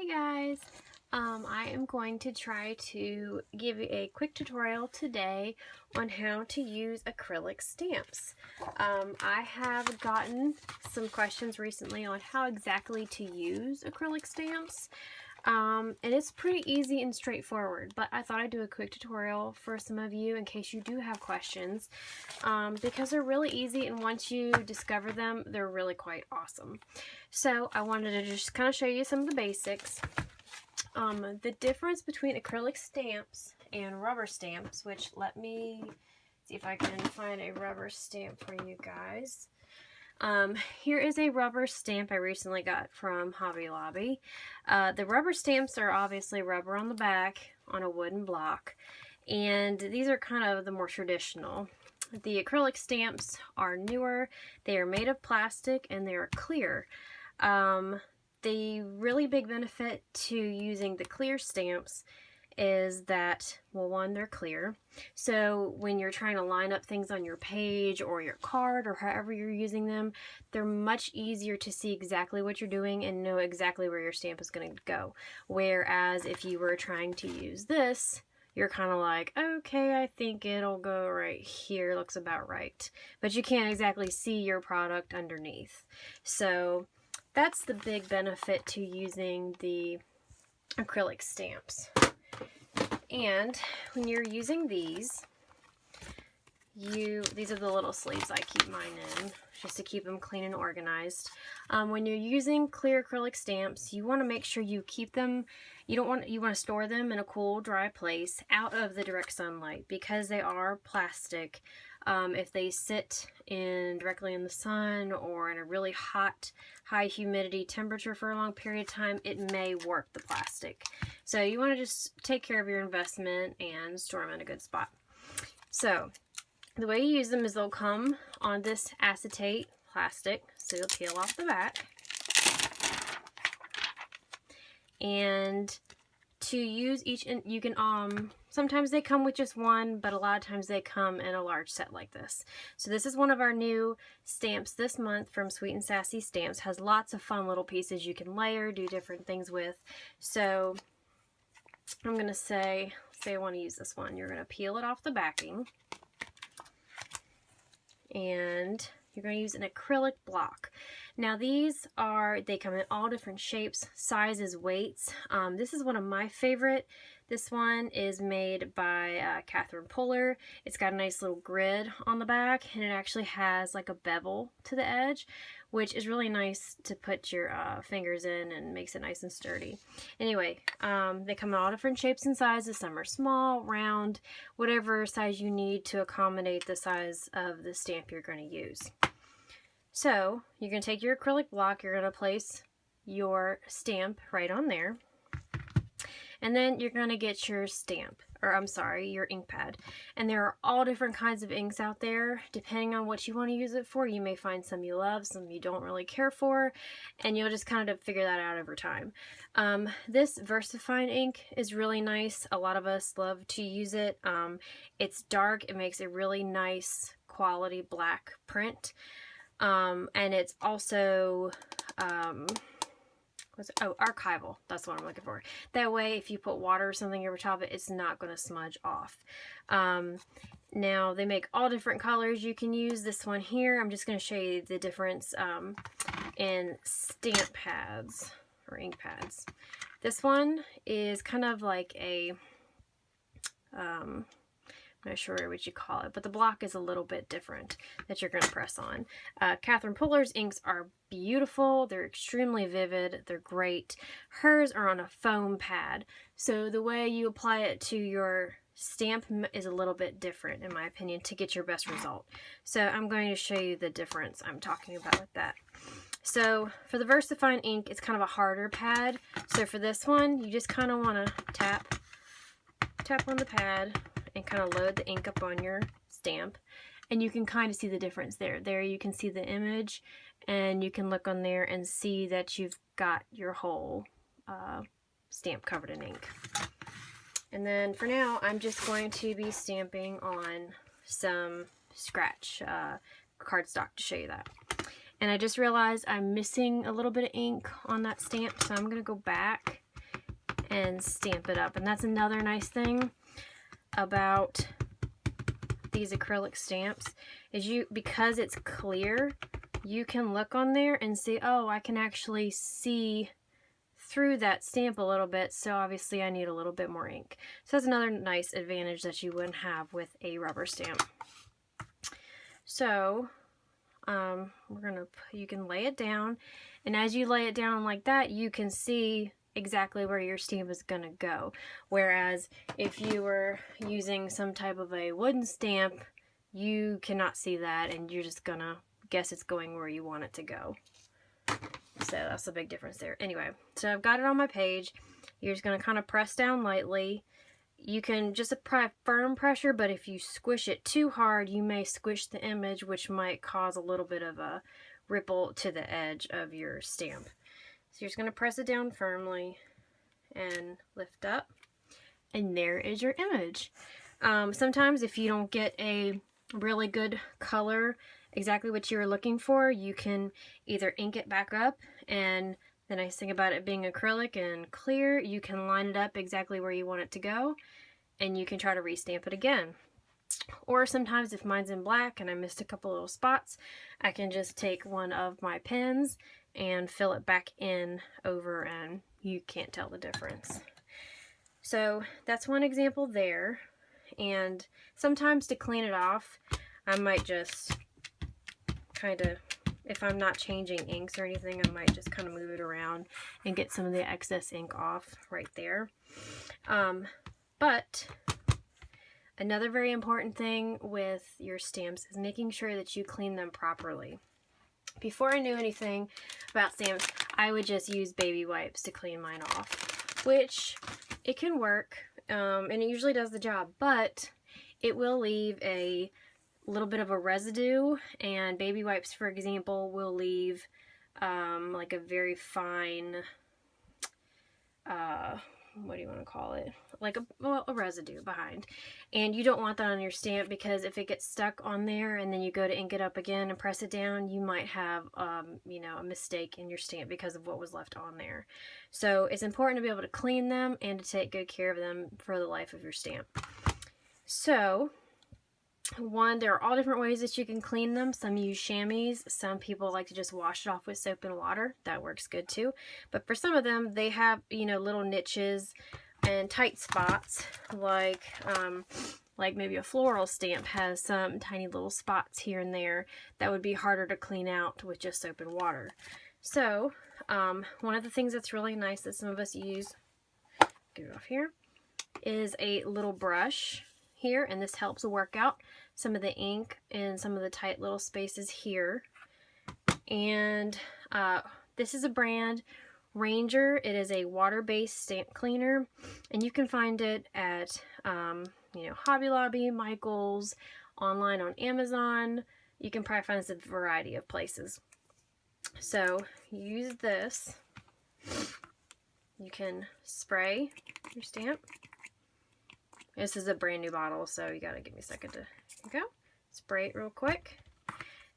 Hey guys, I am going to try to give you a quick tutorial today on how to use acrylic stamps. I have gotten some questions recently on how exactly to use acrylic stamps. And it's pretty easy and straightforward, but I thought I'd do a quick tutorial for some of you in case you do have questions, because they're really easy, and once you discover them, they're really quite awesome. So I wanted to just kind of show you some of the basics. The difference between acrylic stamps and rubber stamps, which let me see if I can find a rubber stamp for you guys. Here is a rubber stamp I recently got from Hobby Lobby. The rubber stamps are obviously rubber on the back on a wooden block, and these are kind of the more traditional. The acrylic stamps are newer. They are made of plastic and they are clear. The really big benefit to using the clear stamps is that, well, one, they're clear. So when you're trying to line up things on your page or your card or however you're using them, they're much easier to see exactly what you're doing and know exactly where your stamp is going to go. Whereas if you were trying to use this, you're kind of like, okay, I think it'll go right here, looks about right. But you can't exactly see your product underneath. So that's the big benefit to using the acrylic stamps. And when you're using these are the little sleeves I keep mine in, just to keep them clean and organized. When you're using clear acrylic stamps, you want to make sure you keep them, you want to store them in a cool, dry place out of the direct sunlight, because they are plastic. If they sit directly in the sun or in a really hot, high humidity temperature for a long period of time, it may warp the plastic. So you want to just take care of your investment and store them in a good spot. So the way you use them is they'll come on this acetate plastic, so you'll peel off the back. And to use each, you can, sometimes they come with just one, but a lot of times they come in a large set like this. So this is one of our new stamps this month from Sweet and Sassy Stamps. Has lots of fun little pieces you can layer, do different things with. So I'm going to say I want to use this one. You're going to peel it off the backing, and you're going to use an acrylic block. Now these they come in all different shapes, sizes, weights. This is one of my favorite. This one is made by Catherine Puller. It's got a nice little grid on the back, and it actually has like a bevel to the edge, which is really nice to put your fingers in and makes it nice and sturdy. Anyway, they come in all different shapes and sizes. Some are small, round, whatever size you need to accommodate the size of the stamp you're going to use. So you're going to take your acrylic block, you're going to place your stamp right on there, and then you're going to get your your ink pad. And there are all different kinds of inks out there. Depending on what you want to use it for, you may find some you love, some you don't really care for, and you'll just kind of figure that out over time. This VersaFine ink is really nice. A lot of us love to use it. It's dark. It makes a really nice quality black print. And it's also, archival. That's what I'm looking for. That way, if you put water or something over top of it, it's not going to smudge off. Now, they make all different colors you can use. This one here, I'm just going to show you the difference in stamp pads or ink pads. This one is kind of like a, I'm not sure what you call it, but the block is a little bit different that you're going to press on. Catherine Puller's inks are beautiful. They're extremely vivid. They're great. Hers are on a foam pad, so the way you apply it to your stamp is a little bit different, in my opinion, to get your best result. So I'm going to show you the difference I'm talking about with that. So for the VersaFine ink, it's kind of a harder pad. So for this one, you just kind of want to tap on the pad and kind of load the ink up on your stamp, and you can kind of see the difference there. There you can see the image, and you can look on there and see that you've got your whole stamp covered in ink. And then for now, I'm just going to be stamping on some scratch cardstock to show you that. And I just realized I'm missing a little bit of ink on that stamp, so I'm going to go back and stamp it up. And that's another nice thing about these acrylic stamps is because it's clear, you can look on there and see, oh, I can actually see through that stamp a little bit, so obviously I need a little bit more ink. So that's another nice advantage that you wouldn't have with a rubber stamp. So you can lay it down, and as you lay it down like that, you can see exactly where your stamp is going to go. Whereas if you were using some type of a wooden stamp, you cannot see that, and you're just going to guess it's going where you want it to go. So that's a big difference there. Anyway, so I've got it on my page. You're just going to kind of press down lightly. You can just apply firm pressure, but if you squish it too hard, you may squish the image, which might cause a little bit of a ripple to the edge of your stamp. So you're just going to press it down firmly and lift up, and there is your image. Sometimes if you don't get a really good color, exactly what you were looking for, you can either ink it back up, and the nice thing about it being acrylic and clear, you can line it up exactly where you want it to go, and you can try to restamp it again. Or sometimes if mine's in black and I missed a couple little spots, I can just take one of my pens and fill it back in over, and you can't tell the difference. So that's one example there. And sometimes to clean it off, I might just kind of, if I'm not changing inks or anything, I might just kind of move it around and get some of the excess ink off right there. But another very important thing with your stamps is making sure that you clean them properly. Before I knew anything about stamps, I would just use baby wipes to clean mine off, which it can work, and it usually does the job, but it will leave a little bit of a residue, and baby wipes, for example, will leave like a very fine, what do you want to call it? Like a residue behind. And you don't want that on your stamp, because if it gets stuck on there and then you go to ink it up again and press it down, you might have, you know, a mistake in your stamp because of what was left on there. So it's important to be able to clean them and to take good care of them for the life of your stamp. So there are all different ways that you can clean them. Some use chamois. Some people like to just wash it off with soap and water. That works good too. But for some of them, they have, you know, little niches and tight spots, like maybe a floral stamp has some tiny little spots here and there that would be harder to clean out with just soap and water. So one of the things that's really nice that some of us use, get it off here, is a little brush here, and this helps work out some of the ink in some of the tight little spaces here. And this is a brand, Ranger. It is a water-based stamp cleaner, and you can find it at you know, Hobby Lobby, Michael's, online on Amazon. You can probably find this at a variety of places. So use this. You can spray your stamp. This is a brand new bottle, so you gotta give me a second to go. Spray it real quick.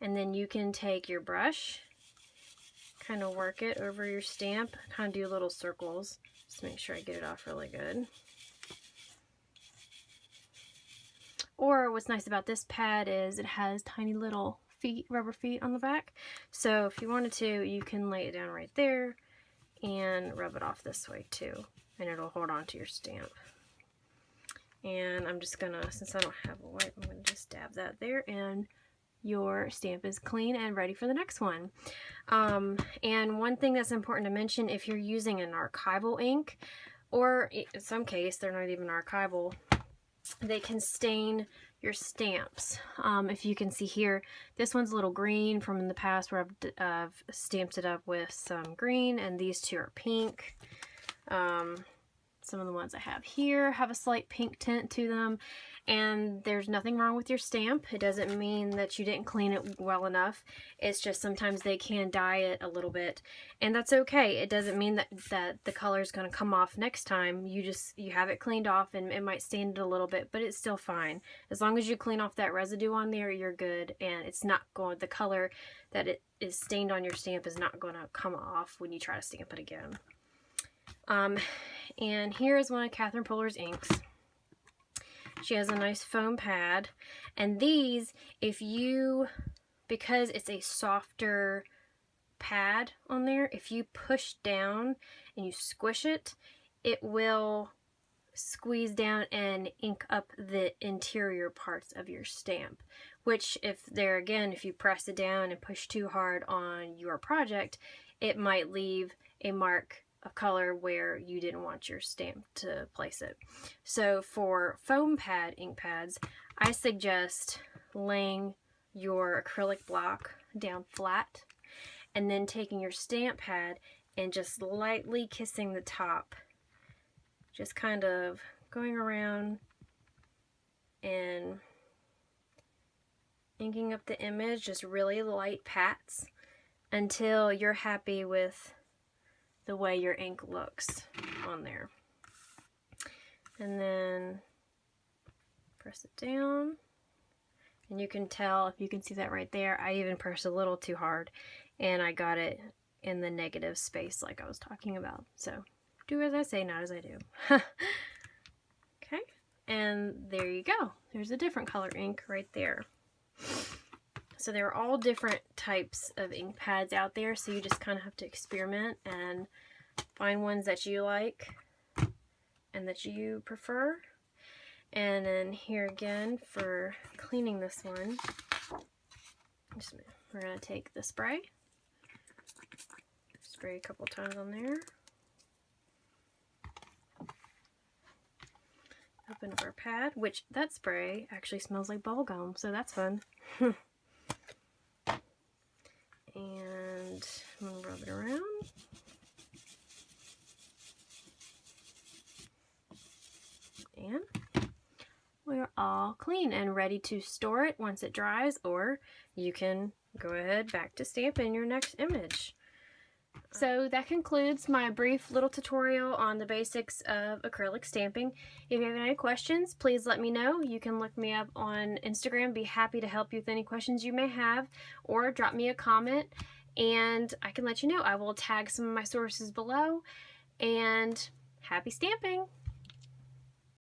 And then you can take your brush, kind of work it over your stamp, kind of do little circles. Just make sure I get it off really good. Or what's nice about this pad is it has tiny little feet, rubber feet on the back. So if you wanted to, you can lay it down right there and rub it off this way too, and it'll hold on to your stamp. And I'm just gonna, since I don't have a wipe, I'm gonna just dab that there, and your stamp is clean and ready for the next one. And one thing that's important to mention, if you're using an archival ink, or in some case they're not even archival, they can stain your stamps. If you can see here, this one's a little green from in the past where I've stamped it up with some green, and these two are pink. Some of the ones I have here have a slight pink tint to them, and there's nothing wrong with your stamp. It doesn't mean that you didn't clean it well enough. It's just sometimes they can dye it a little bit, and that's okay. It doesn't mean that the color is going to come off next time. You have it cleaned off, and it might stain it a little bit, but it's still fine. As long as you clean off that residue on there, you're good, and it's not going, the color that it is stained on your stamp is not going to come off when you try to stamp it again. and here is one of Catherine Puller's inks. She has a nice foam pad, and these, because it's a softer pad on there, if you push down and you squish it, it will squeeze down and ink up the interior parts of your stamp, which if you press it down and push too hard on your project, it might leave a mark of color where you didn't want your stamp to place it. So for foam pad ink pads, I suggest laying your acrylic block down flat and then taking your stamp pad and just lightly kissing the top, just kind of going around and inking up the image, just really light pats until you're happy with the way your ink looks on there. And then press it down, and you can tell, if you can see that right there, I even pressed a little too hard and I got it in the negative space like I was talking about. So do as I say, not as I do. Okay, and there you go. There's a different color ink right there. So there are all different types of ink pads out there, so you just kind of have to experiment and find ones that you like and that you prefer. And then here again for cleaning this one, we're going to take the spray a couple times on there. Open up our pad, which that spray actually smells like bubble gum, so that's fun. And I'm going to rub it around. And we're all clean and ready to store it once it dries, or you can go ahead back to stamping your next image. So that concludes my brief little tutorial on the basics of acrylic stamping. If you have any questions, please let me know. You can look me up on Instagram. Be happy to help you with any questions you may have, or drop me a comment and I can let you know. I will tag some of my sources below, and happy stamping!